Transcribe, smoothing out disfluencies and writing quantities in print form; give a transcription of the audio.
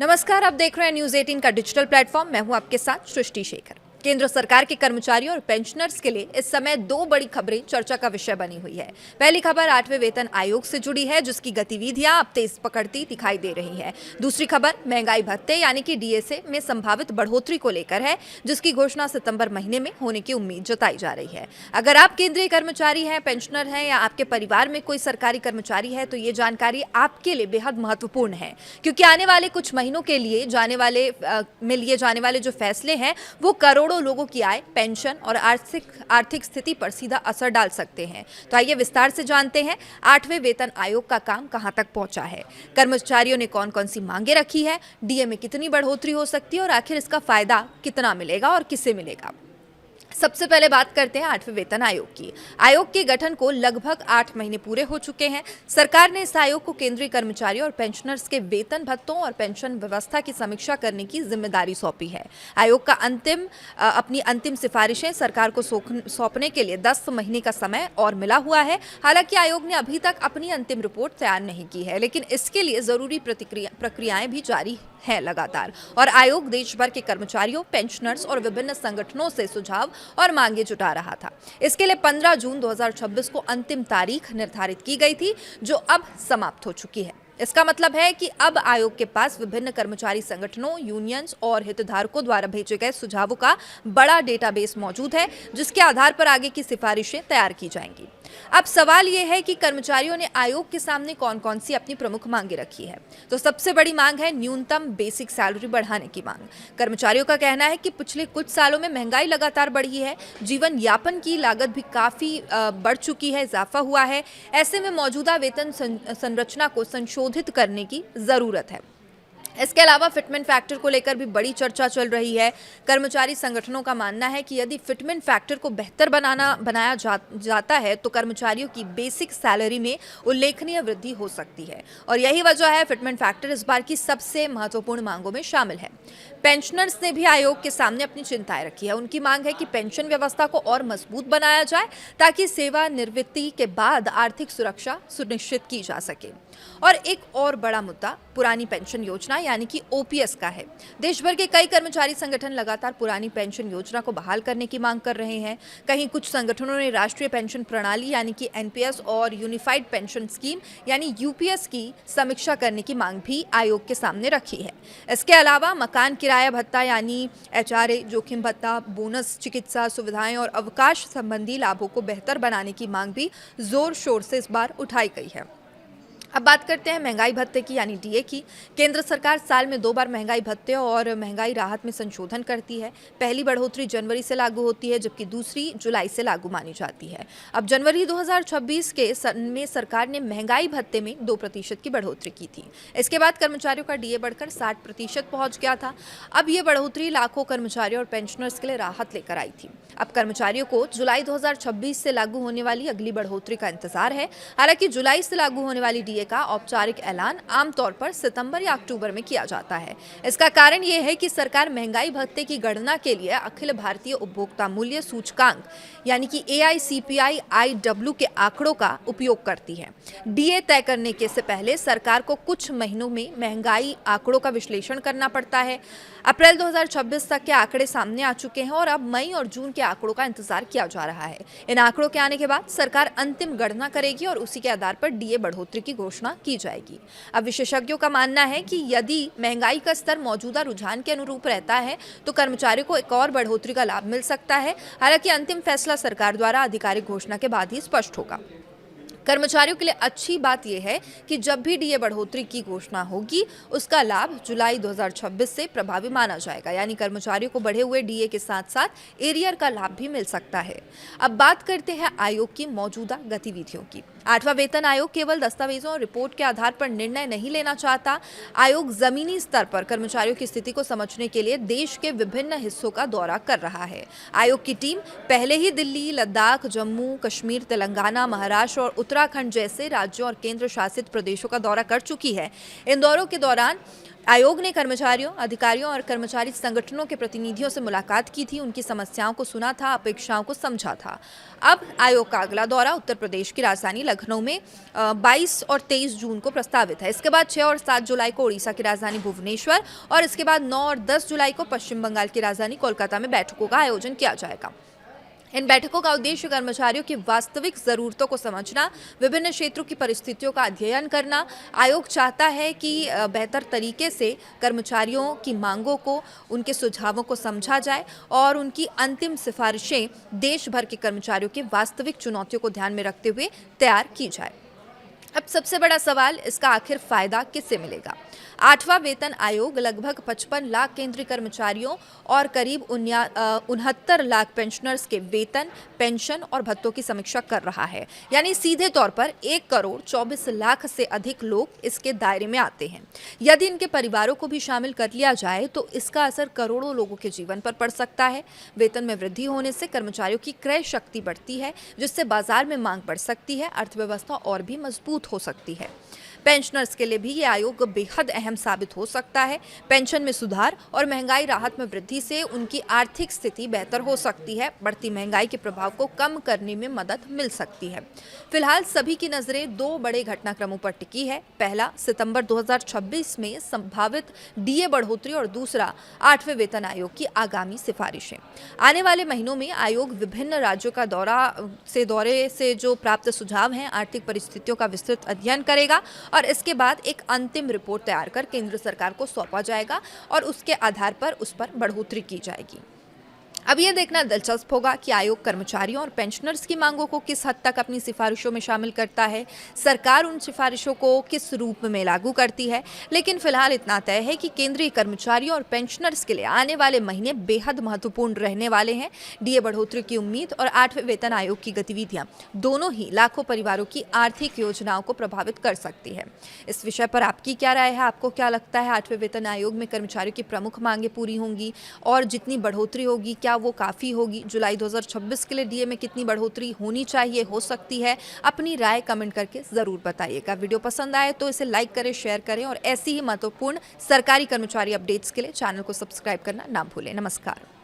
नमस्कार, आप देख रहे हैं न्यूज 18 का डिजिटल प्लेटफॉर्म। मैं हूं आपके साथ सृष्टि शेखर। केंद्र सरकार के कर्मचारियों और पेंशनर्स के लिए इस समय दो बड़ी खबरें चर्चा का विषय बनी हुई है। पहली खबर 8वें वेतन आयोग से जुड़ी है, जिसकी गतिविधियां अब तेज पकड़ती दिखाई दे रही है। दूसरी खबर महंगाई भत्ते यानी कि डीएसए में संभावित बढ़ोतरी को लेकर है, जिसकी घोषणा सितंबर महीने में होने की उम्मीद जताई जा रही है। अगर आप केंद्रीय कर्मचारी हैं, पेंशनर हैं या आपके परिवार में कोई सरकारी कर्मचारी है, तो ये जानकारी आपके लिए बेहद महत्वपूर्ण है, क्योंकि आने वाले कुछ महीनों के लिए लिए जाने वाले जो फैसले हैं वो करोड़ों लोगों की आय, पेंशन और आर्थिक स्थिति पर सीधा असर डाल सकते हैं। तो आइए विस्तार से जानते हैं 8वें वेतन आयोग का काम कहां तक पहुंचा है, कर्मचारियों ने कौन कौन सी मांगे रखी है, डीए में कितनी बढ़ोतरी हो सकती है और आखिर इसका फायदा कितना मिलेगा और किसे मिलेगा। सबसे पहले बात करते हैं 8वें वेतन आयोग की। आयोग के गठन को लगभग 8 महीने पूरे हो चुके हैं। सरकार ने इस आयोग को केंद्रीय कर्मचारियों और पेंशनर्स के वेतन भत्तों और पेंशन व्यवस्था की समीक्षा करने की जिम्मेदारी सौंपी है। आयोग का अपनी अंतिम सिफारिशें सरकार को सौंपने के लिए 10 महीने का समय और मिला हुआ है। हालांकि आयोग ने अभी तक अपनी अंतिम रिपोर्ट तैयार नहीं की है, लेकिन इसके लिए जरूरी प्रक्रियाएं भी जारी है लगातार। और आयोग देश भर के कर्मचारियों, पेंशनर्स और विभिन्न संगठनों से सुझाव और मांगे जुटा रहा था। इसके लिए 15 जून 2026 को अंतिम तारीख निर्धारित की गई थी, जो अब समाप्त हो चुकी है। इसका मतलब है कि अब आयोग के पास विभिन्न कर्मचारी संगठनों, यूनियंस और हितधारकों द्वारा भेजे गए सुझावों का बड़ा डेटाबेस मौजूद है, जिसके आधार पर आगे की सिफारिशें तैयार की जाएंगी। अब सवाल यह है कि कर्मचारियों ने आयोग के सामने कौन कौन सी अपनी प्रमुख मांगे रखी है। तो सबसे बड़ी मांग है न्यूनतम बेसिक सैलरी बढ़ाने की मांग। कर्मचारियों का कहना है कि पिछले कुछ सालों में महंगाई लगातार बढ़ी है, जीवन यापन की लागत भी काफी बढ़ चुकी है, इजाफा हुआ है। ऐसे में मौजूदा वेतन संरचना को संशोधित करने की जरूरत है। इसके अलावा फिटमेंट फैक्टर को लेकर भी बड़ी चर्चा चल रही है। कर्मचारी संगठनों का मानना है कि यदि फिटमेंट फैक्टर को बेहतर बनाया जाता है तो कर्मचारियों की बेसिक सैलरी में उल्लेखनीय वृद्धि हो सकती है, और यही वजह है फिटमेंट फैक्टर इस बार की सबसे महत्वपूर्ण मांगों में शामिल है। पेंशनर्स ने भी आयोग के सामने अपनी चिंताएं रखी है। उनकी मांग है कि पेंशन व्यवस्था को और मजबूत बनाया जाए, ताकि सेवानिवृत्ति के बाद आर्थिक सुरक्षा सुनिश्चित की जा सके। और एक और बड़ा मुद्दा पुरानी पेंशन योजना यानी कि ओपीएस का है। देश भर के कई कर्मचारी संगठन लगातार पुरानी पेंशन योजना को बहाल करने की मांग कर रहे हैं। कहीं कुछ संगठनों ने राष्ट्रीय पेंशन प्रणाली यानी कि एनपीएस और यूनिफाइड पेंशन स्कीम यानी यूपीएस की समीक्षा करने की मांग भी आयोग के सामने रखी है। इसके अलावा मकान किराया भत्ता यानी एचआरए, जोखिम भत्ता, बोनस, चिकित्सा सुविधाएं और अवकाश संबंधी लाभों को बेहतर बनाने की मांग भी जोर शोर से इस बार उठाई गई है। अब बात करते हैं महंगाई भत्ते की यानी डीए की। केंद्र सरकार साल में 2 बार महंगाई भत्ते और महंगाई राहत में संशोधन करती है। पहली बढ़ोतरी जनवरी से लागू होती है, जबकि दूसरी जुलाई से लागू मानी जाती है। अब जनवरी 2026 में सरकार ने महंगाई भत्ते में 2% की बढ़ोतरी की थी। इसके बाद कर्मचारियों का डीए बढ़कर 60% पहुंच गया था। अब ये बढ़ोतरी लाखों कर्मचारियों और पेंशनर्स के लिए राहत लेकर आई थी। अब कर्मचारियों को जुलाई 2026 से लागू होने वाली अगली बढ़ोतरी का इंतजार है। हालांकि जुलाई से लागू होने वाली डीए का औपचारिक ऐलान आमतौर पर सितंबर या अक्टूबर में किया जाता है। इसका कारण यह है कि सरकार महंगाई भत्ते की गणना के लिए अखिल भारतीय उपभोक्ता मूल्य सूचकांक यानी कि AICPI-IW के आंकड़ों का उपयोग करती है। डीए तय करने के से पहले सरकार को कुछ महीनों में महंगाई आंकड़ों का विश्लेषण करना पड़ता है। अप्रैल 2026 तक के आंकड़े सामने आ चुके हैं और अब मई और जून के आंकड़ों का इंतजार किया जा रहा है। इन आंकड़ों के आने के बाद सरकार अंतिम गणना करेगी और उसी के आधार पर डीए बढ़ोतरी की घोषणा की जाएगी। अब विशेषज्ञों का मानना है कि यदि महंगाई का स्तर मौजूदा रुझान के अनुरूप रहता है तो कर्मचारियों को एक और बढ़ोतरी का लाभ मिल सकता है। हालांकि अंतिम फैसला सरकार द्वारा आधिकारिक घोषणा के बाद ही स्पष्ट होगा। कर्मचारियों के लिए अच्छी बात यह है कि जब भी डीए बढ़ोतरी की घोषणा होगी, उसका लाभ जुलाई 2026 से प्रभावी माना जाएगा, यानी कर्मचारियों को बढ़े हुए डीए के साथ साथ एरियर का लाभ भी मिल सकता है। अब बात करते हैं आयोग की मौजूदा गतिविधियों की। 8वां वेतन आयोग केवल दस्तावेजों और रिपोर्ट के आधार पर निर्णय नहीं लेना चाहता। आयोग जमीनी स्तर पर कर्मचारियों की स्थिति को समझने के लिए देश के विभिन्न हिस्सों का दौरा कर रहा है। आयोग की टीम पहले ही दिल्ली, लद्दाख, जम्मू कश्मीर, तेलंगाना, महाराष्ट्र और उत्तराखंड जैसे राज्यों और केंद्र शासित प्रदेशों का दौरा कर चुकी है। इन दौरों के दौरान आयोग ने कर्मचारियों, अधिकारियों और कर्मचारी संगठनों के प्रतिनिधियों से मुलाकात की थी, उनकी समस्याओं को सुना था, अपेक्षाओं को समझा था। अब आयोग का अगला दौरा उत्तर प्रदेश की राजधानी लखनऊ में 22 और 23 जून को प्रस्तावित है। इसके बाद 6 और 7 जुलाई को उड़ीसा की राजधानी भुवनेश्वर और इसके बाद 9 और 10 जुलाई को पश्चिम बंगाल की राजधानी कोलकाता में बैठकों का आयोजन किया जाएगा। इन बैठकों का उद्देश्य कर्मचारियों की वास्तविक जरूरतों को समझना, विभिन्न क्षेत्रों की परिस्थितियों का अध्ययन करना। आयोग चाहता है कि बेहतर तरीके से कर्मचारियों की मांगों को, उनके सुझावों को समझा जाए और उनकी अंतिम सिफारिशें देश भर के कर्मचारियों की वास्तविक चुनौतियों को ध्यान में रखते हुए तैयार की जाए। अब सबसे बड़ा सवाल, इसका आखिर फायदा किससे मिलेगा? 8वां वेतन आयोग लगभग 55 लाख केंद्रीय कर्मचारियों और करीब 69 लाख पेंशनर्स के वेतन, पेंशन और भत्तों की समीक्षा कर रहा है। यानी सीधे तौर पर 1 करोड़ 24 लाख से अधिक लोग इसके दायरे में आते हैं। यदि इनके परिवारों को भी शामिल कर लिया जाए तो इसका असर करोड़ों लोगों के जीवन पर पड़ सकता है। वेतन में वृद्धि होने से कर्मचारियों की क्रय शक्ति बढ़ती है, जिससे बाजार में मांग बढ़ सकती है, अर्थव्यवस्था और भी मजबूत हो सकती है। पेंशनर्स के लिए भी ये आयोग बेहद अहम साबित हो सकता है। पेंशन में सुधार और महंगाई राहत में वृद्धि से उनकी आर्थिक स्थिति बेहतर हो सकती है। बढ़ती महंगाई के प्रभाव को कम करने में मदद मिल सकती है। फिलहाल सभी की नजरें 2 बड़े घटनाक्रमों पर टिकी है। पहला, सितंबर 2026 में संभावित डीए बढ़ोतरी और दूसरा 8वें वेतन आयोग की आगामी सिफारिशें। आने वाले महीनों में आयोग विभिन्न राज्यों का दौरे से जो प्राप्त सुझाव हैं, आर्थिक परिस्थितियों का विस्तृत अध्ययन करेगा और इसके बाद एक अंतिम रिपोर्ट तैयार कर केंद्र सरकार को सौंपा जाएगा और उसके आधार पर उस पर बढ़ोतरी की जाएगी। अब यह देखना दिलचस्प होगा कि आयोग कर्मचारियों और पेंशनर्स की मांगों को किस हद तक अपनी सिफारिशों में शामिल करता है, सरकार उन सिफारिशों को किस रूप में लागू करती है। लेकिन फिलहाल इतना तय है कि केंद्रीय कर्मचारियों और पेंशनर्स के लिए आने वाले महीने बेहद महत्वपूर्ण रहने वाले हैं। डीए बढ़ोतरी की उम्मीद और 8वें वेतन आयोग की गतिविधियां दोनों ही लाखों परिवारों की आर्थिक योजनाओं को प्रभावित कर सकती है। इस विषय पर आपकी क्या राय है? आपको क्या लगता है 8वें वेतन आयोग में कर्मचारियों की प्रमुख मांगे पूरी होंगी और जितनी बढ़ोतरी होगी क्या वो काफ़ी होगी? जुलाई 2026 के लिए डीए में कितनी बढ़ोतरी होनी चाहिए, हो सकती है? अपनी राय कमेंट करके ज़रूर बताइएगा। वीडियो पसंद आए तो इसे लाइक करें, शेयर करें और ऐसी ही महत्वपूर्ण सरकारी कर्मचारी अपडेट्स के लिए चैनल को सब्सक्राइब करना ना भूलें। नमस्कार।